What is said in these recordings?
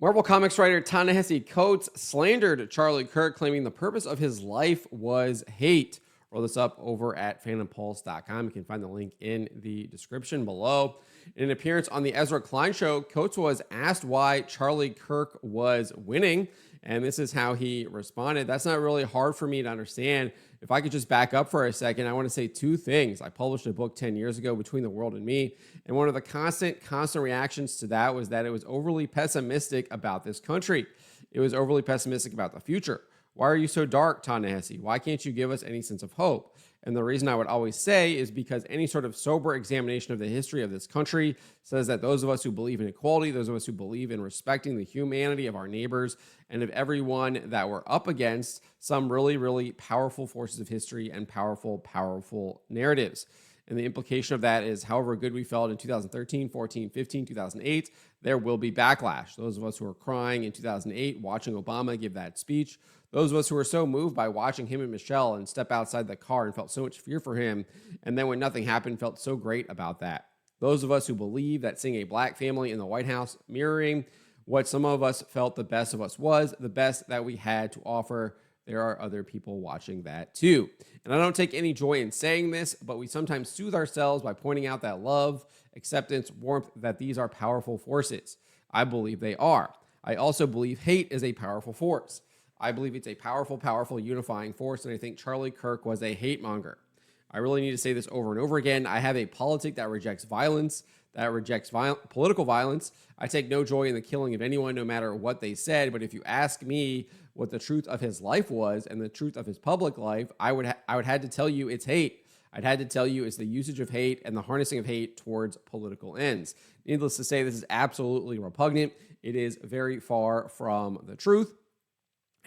Marvel Comics writer Ta-Nehisi Coates slandered Charlie Kirk, claiming the purpose of his life was hate. Roll this up over at fanandpulse.com. You can find the link in the description below. In an appearance on the Ezra Klein Show, Coates was asked why Charlie Kirk was winning, and this is how he responded. That's not really hard for me to understand. If I could just back up for a second, I want to say two things. I published a book 10 years ago, Between the World and Me, and one of the constant reactions to that was that it was overly pessimistic about this country. It was overly pessimistic about the future. Why are you so dark, Ta-Nehisi? Why can't you give us any sense of hope? And the reason I would always say is because any sort of sober examination of the history of this country says that those of us who believe in equality, those of us who believe in respecting the humanity of our neighbors and of everyone that we're up against some really, really powerful forces of history and powerful narratives. And the implication of that is however good we felt in 2013, 14, 15, 2008, there will be backlash. Those of us who are crying in 2008 watching Obama give that speech, those of us who were so moved by watching him and Michelle and step outside the car and felt so much fear for him, and then when nothing happened, felt so great about that. Those of us who believe that seeing a black family in the White House mirroring what some of us felt the best of us was, the best that we had to offer, there are other people watching that too. And I don't take any joy in saying this, but we sometimes soothe ourselves by pointing out that love, acceptance, warmth, that these are powerful forces. I believe they are. I also believe hate is a powerful force. I believe it's a powerful unifying force, and I think Charlie Kirk was a hate monger. I really need to say this over and over again. I have a politic that rejects violence, that rejects political violence. I take no joy in the killing of anyone, no matter what they said. But if you ask me what the truth of his life was and the truth of his public life, I would have to tell you it's hate. I'd had to tell you it's the usage of hate and the harnessing of hate towards political ends. Needless to say, this is absolutely repugnant. It is very far from the truth.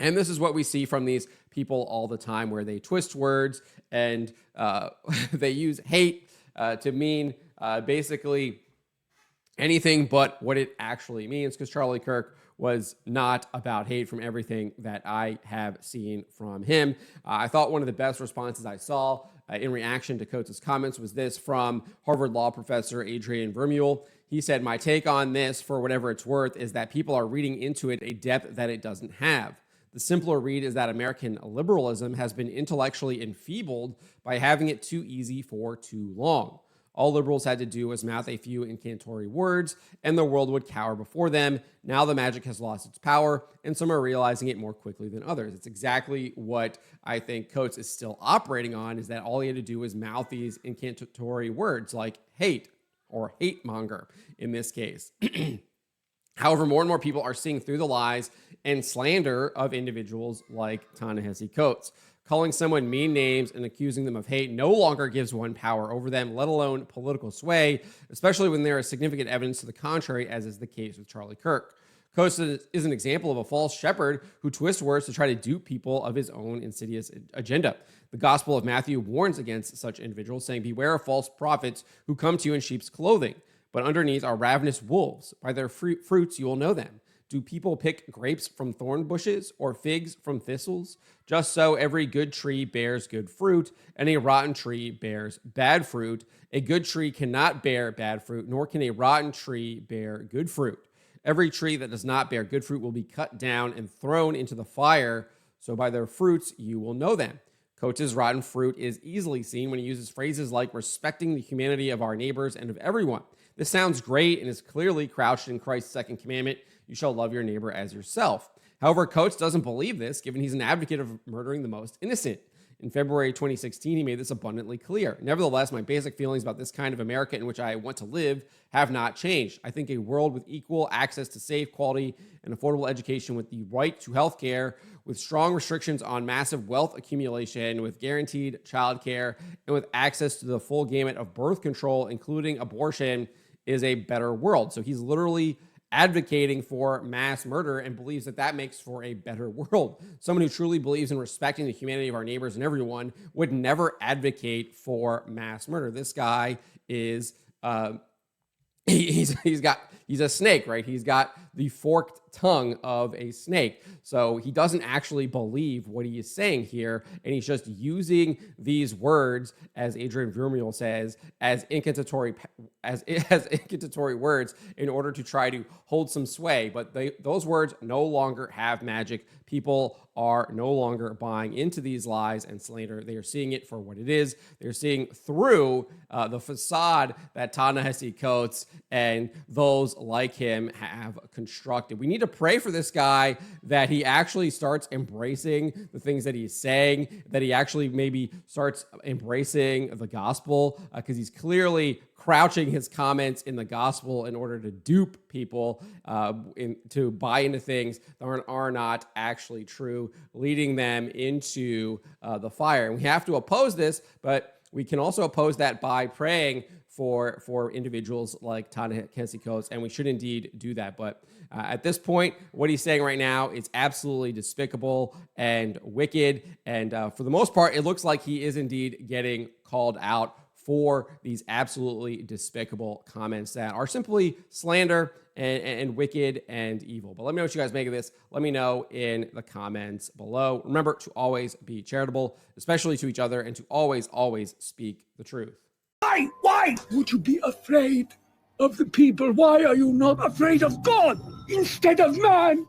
And this is what we see from these people all the time, where they twist words and they use hate to mean basically anything but what it actually means, because Charlie Kirk was not about hate from everything that I have seen from him. I thought one of the best responses I saw in reaction to Coates' comments was this from Harvard law professor Adrian Vermeule. He said, "My take on this, for whatever it's worth, is that people are reading into it a depth that it doesn't have. The simpler read is that American liberalism has been intellectually enfeebled by having it too easy for too long. All liberals had to do was mouth a few incantory words, and the world would cower before them. Now the magic has lost its power, and some are realizing it more quickly than others." It's exactly what I think Coates is still operating on, is that all he had to do was mouth these incantory words like hate or hate monger in this case. However, more and more people are seeing through the lies and slander of individuals like Ta-Nehisi Coates. Calling someone mean names and accusing them of hate no longer gives one power over them, let alone political sway, especially when there is significant evidence to the contrary, as is the case with Charlie Kirk. Coates is an example of a false shepherd who twists words to try to dupe people of his own insidious agenda. The Gospel of Matthew warns against such individuals, saying, "Beware of false prophets who come to you in sheep's clothing, but underneath are ravenous wolves. By their fruits you will know them. Do people pick grapes from thorn bushes or figs from thistles? Just so every good tree bears good fruit, and a rotten tree bears bad fruit. A good tree cannot bear bad fruit, nor can a rotten tree bear good fruit. Every tree that does not bear good fruit will be cut down and thrown into the fire, so by their fruits you will know them." Coates' rotten fruit is easily seen when he uses phrases like respecting the humanity of our neighbors and of everyone. This sounds great and is clearly crouched in Christ's second commandment, "You shall love your neighbor as yourself." However, Coates doesn't believe this, given he's an advocate of murdering the most innocent. In February 2016, he made this abundantly clear. "Nevertheless, my basic feelings about this kind of America in which I want to live have not changed. I think a world with equal access to safe, quality, and affordable education, with the right to health care, with strong restrictions on massive wealth accumulation, with guaranteed child care, and with access to the full gamut of birth control, including abortion, is a better world." So he's literally advocating for mass murder and believes that that makes for a better world. Someone who truly believes in respecting the humanity of our neighbors and everyone would never advocate for mass murder. This guy is he's a snake, right? He's got the forked tongue of a snake. So he doesn't actually believe what he is saying here, and he's just using these words, as Adrian Vermeil says, as incantatory words in order to try to hold some sway. But those words no longer have magic. People are no longer buying into these lies and slander. They are seeing it for what it is. They're seeing through the facade that Ta-Nehisi Coates and those like him have constructed. We need to pray for this guy that he actually starts embracing the things that he's saying, that he actually maybe starts embracing the gospel, because he's clearly crouching his comments in the gospel in order to dupe people to buy into things that are not actually true, leading them into the fire. And we have to oppose this, but we can also oppose that by praying for individuals like Ta-Nehisi Coates, and we should indeed do that. But at this point, what he's saying right now is absolutely despicable and wicked, and for the most part, it looks like he is indeed getting called out for these absolutely despicable comments that are simply slander and wicked and evil. But let me know what you guys make of this. Let me know in the comments below. Remember to always be charitable, especially to each other, and to always speak the truth. Why would you be afraid of the people? Why are you not afraid of God instead of man?